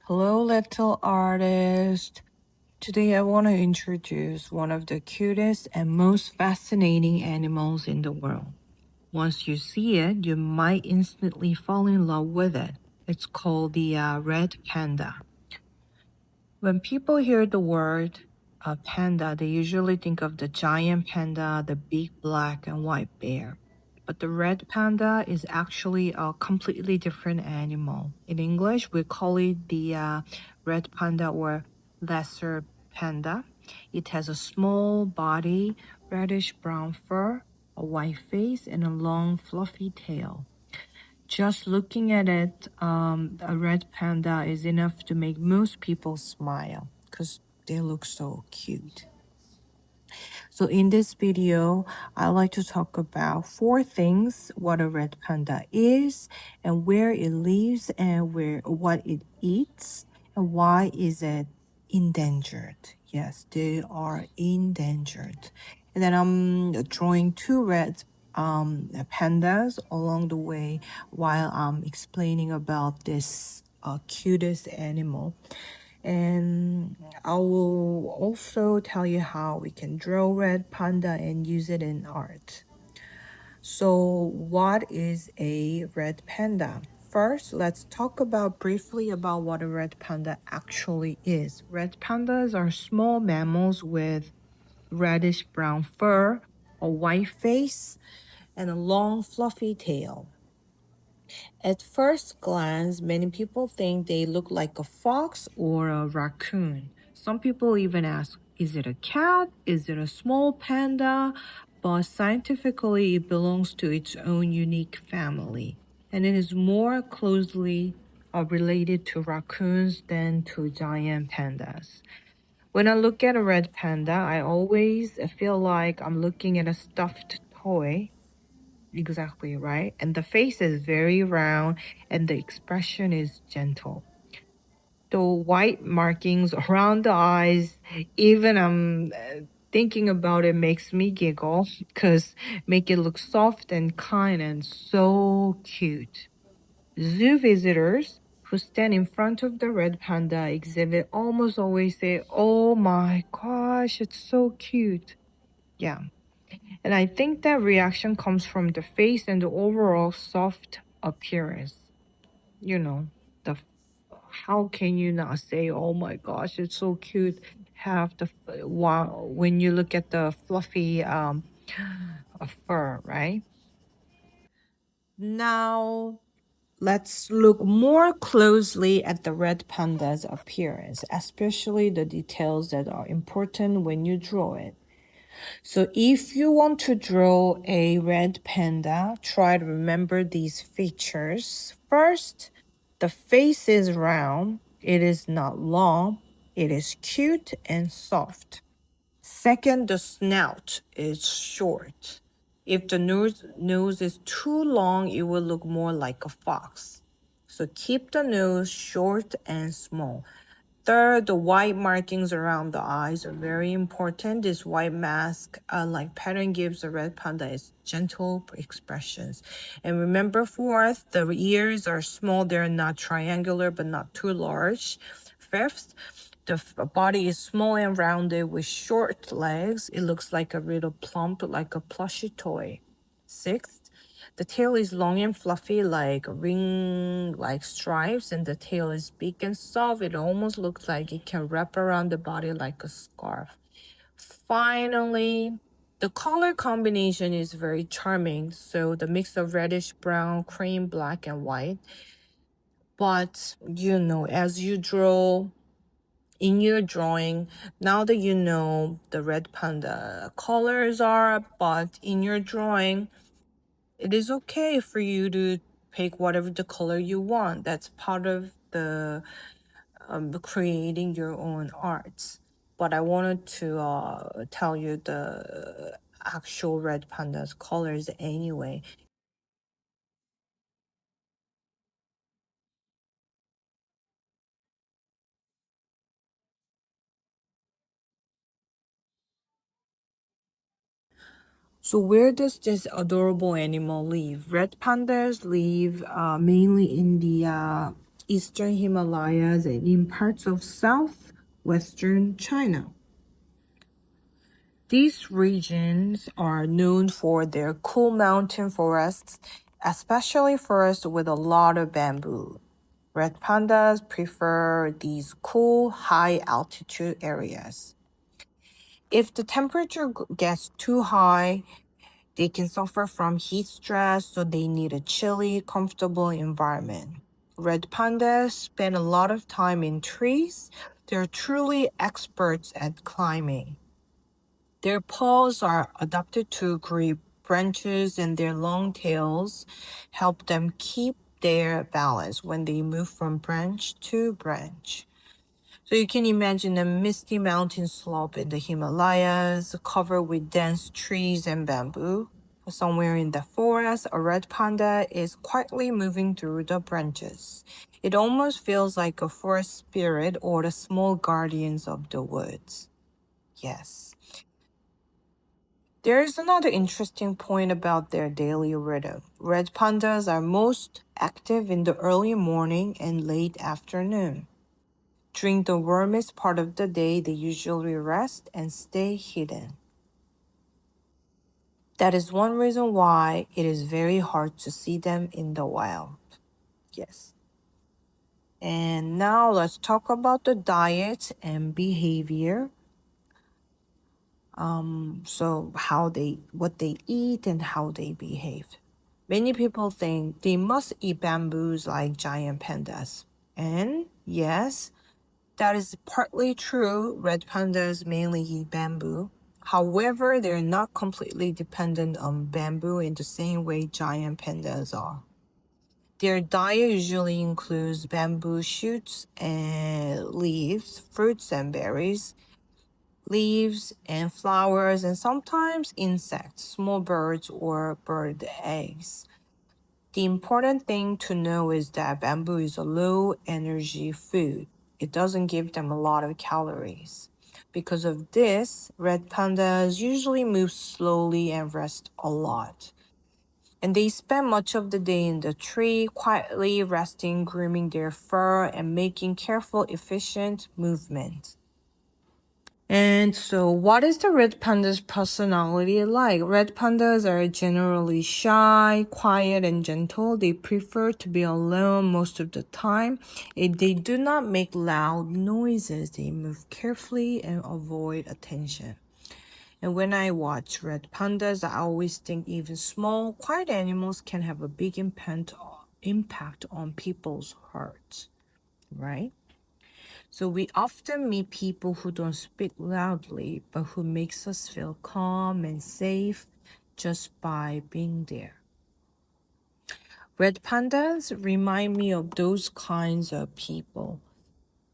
Hello, little artist. Today I want to introduce one of the cutest and most fascinating animals in the world. Once you see it, you might instantly fall in love with it. It's called the red panda. When people hear the word panda, they usually think of the giant panda, the big black and white bear. But the red panda is actually a completely different animal. In English, we call it the red panda or lesser panda. It has a small body, reddish brown fur, a white face, and a long, fluffy tail. Just looking at it, a red panda is enough to make most people smile because they look so cute. So in this video, I like to talk about four things: what a red panda is, and where it lives, and what it eats, and why is it endangered. Yes, they are endangered. And then I'm drawing two red pandas along the way while I'm explaining about this cutest animal. And I will also tell you how we can draw red panda and use it in art. So what is a red panda? First, let's talk about briefly about what a red panda actually is. Red pandas are small mammals with reddish brown fur, a white face, and a long fluffy tail. At first glance, many people think they look like a fox or a raccoon. Some people even ask, is it a cat? Is it a small panda? But scientifically, it belongs to its own unique family, and it is more closely related to raccoons than to giant pandas. When I look at a red panda, I always feel like I'm looking at a stuffed toy. Exactly, right? And the face is very round and the expression is gentle. The white markings around the eyes, even thinking about it makes me giggle because make it look soft and kind and so cute. Zoo visitors who stand in front of the red panda exhibit almost always say, "Oh my gosh, it's so cute." Yeah. And I think that reaction comes from the face and the overall soft appearance. You know, the how can you not say, "Oh my gosh, it's so cute." Have the wow when you look at the fluffy fur, right? Now let's look more closely at the red panda's appearance, especially the details that are important when you draw it. So if you want to draw a red panda, try to remember these features. First, the face is round. It is not long. It is cute and soft. Second, the snout is short. If the nose is too long, it will look more like a fox. So keep the nose short and small. Third, the white markings around the eyes are very important. This white mask, like pattern, gives the red panda its gentle expressions. And remember, fourth, the ears are small. They're not triangular, but not too large. Fifth, the body is small and rounded with short legs. It looks like a little plump, like a plushy toy. Sixth, the tail is long and fluffy, like ring-like stripes, and the tail is big and soft. It almost looks like it can wrap around the body like a scarf. Finally, the color combination is very charming. So the mix of reddish brown, cream, black, and white. But as you draw in your drawing, now that you know the red panda colors are, but in your drawing, it is okay for you to pick whatever the color you want. That's part of the creating your own arts. But I wanted to tell you the actual red panda's colors anyway. So where does this adorable animal live? Red pandas live mainly in the eastern Himalayas and in parts of southwestern China. These regions are known for their cool mountain forests, especially forests with a lot of bamboo. Red pandas prefer these cool, high altitude areas. If the temperature gets too high, they can suffer from heat stress, so they need a chilly, comfortable environment. Red pandas spend a lot of time in trees. They're truly experts at climbing. Their paws are adapted to grip branches, and their long tails help them keep their balance when they move from branch to branch. So you can imagine a misty mountain slope in the Himalayas covered with dense trees and bamboo. Somewhere in the forest, a red panda is quietly moving through the branches. It almost feels like a forest spirit or the small guardians of the woods. Yes. There is another interesting point about their daily rhythm. Red pandas are most active in the early morning and late afternoon. During the warmest part of the day, they usually rest and stay hidden. That is one reason why it is very hard to see them in the wild. Yes. And now let's talk about the diet and behavior. So what they eat and how they behave. Many people think they must eat bamboos like giant pandas. And yes, that is partly true. Red pandas mainly eat bamboo. However, they're not completely dependent on bamboo in the same way giant pandas are. Their diet usually includes bamboo shoots and leaves, fruits and berries, leaves and flowers, and sometimes insects, small birds, or bird eggs. The important thing to know is that bamboo is a low energy food. It doesn't give them a lot of calories. Because of this, red pandas usually move slowly and rest a lot. And they spend much of the day in the tree, quietly resting, grooming their fur, and making careful, efficient movements. And so, what is the red panda's personality like? Red pandas are generally shy, quiet, and gentle. They prefer to be alone most of the time. They do not make loud noises. They move carefully and avoid attention. And when I watch red pandas, I always think even small, quiet animals can have a big impact on people's hearts, right? So we often meet people who don't speak loudly, but who makes us feel calm and safe just by being there. Red pandas remind me of those kinds of people.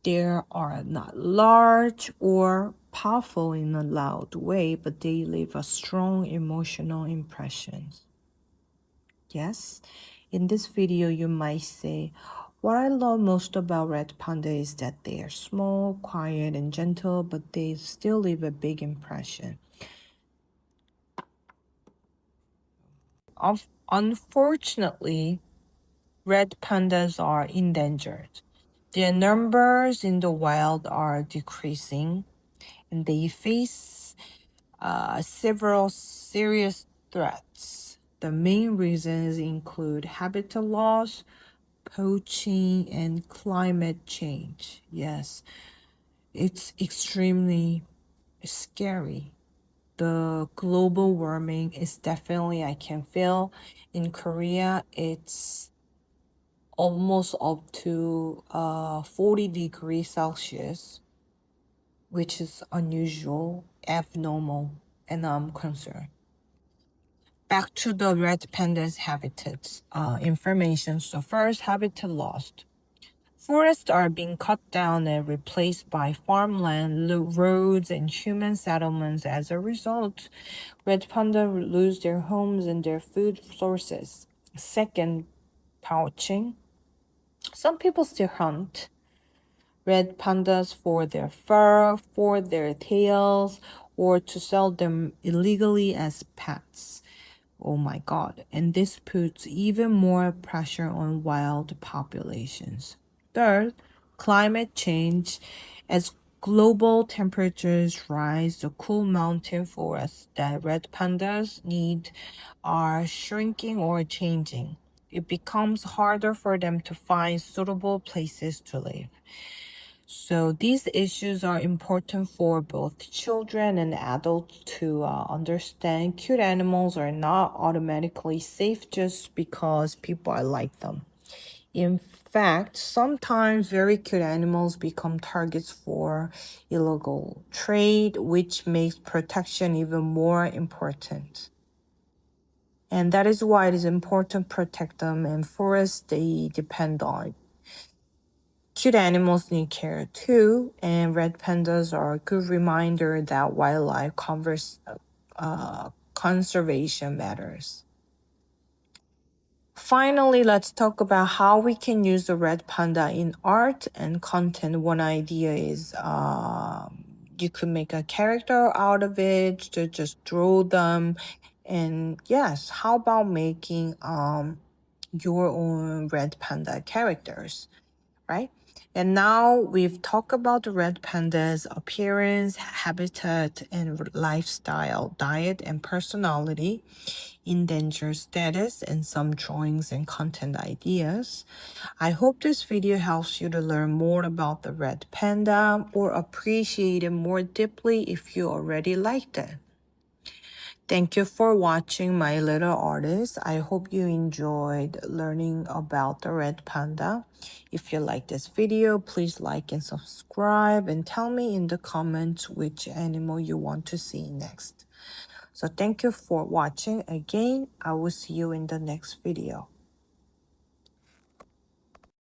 They are not large or powerful in a loud way, but they leave a strong emotional impression. Yes, in this video you might say, what I love most about red panda is that they are small, quiet, and gentle, but they still leave a big impression. Unfortunately, red pandas are endangered. Their numbers in the wild are decreasing, and they face several serious threats. The main reasons include habitat loss, poaching, and climate change. Yes, it's extremely scary. The global warming is definitely, I can feel in Korea, it's almost up to 40 degrees Celsius, which is unusual, abnormal, and I'm concerned. Back to the red panda's habitats information. So first, habitat lost. Forests are being cut down and replaced by farmland, roads, and human settlements. As a result, red panda lose their homes and their food sources. Second, poaching. Some people still hunt red pandas for their fur, for their tails, or to sell them illegally as pets. Oh my God. And this puts even more pressure on wild populations. Third, climate change. As global temperatures rise, the cool mountain forests that red pandas need are shrinking or changing. It becomes harder for them to find suitable places to live. So these issues are important for both children and adults to understand. Cute animals are not automatically safe just because people are like them. In fact, sometimes very cute animals become targets for illegal trade, which makes protection even more important. And that is why it is important to protect them and forests they depend on. Cute animals need care too, and red pandas are a good reminder that conservation matters. Finally, let's talk about how we can use the red panda in art and content. One idea is you could make a character out of it, to just draw them. And yes, how about making your own red panda characters, right? And now we've talked about the red panda's appearance, habitat, and lifestyle, diet, and personality, endangered status, and some drawings and content ideas. I hope this video helps you to learn more about the red panda or appreciate it more deeply if you already liked it. Thank you for watching my little artist. I hope you enjoyed learning about the red panda. If you like this video, please like and subscribe and tell me in the comments which animal you want to see next. So thank you for watching again. I will see you in the next video.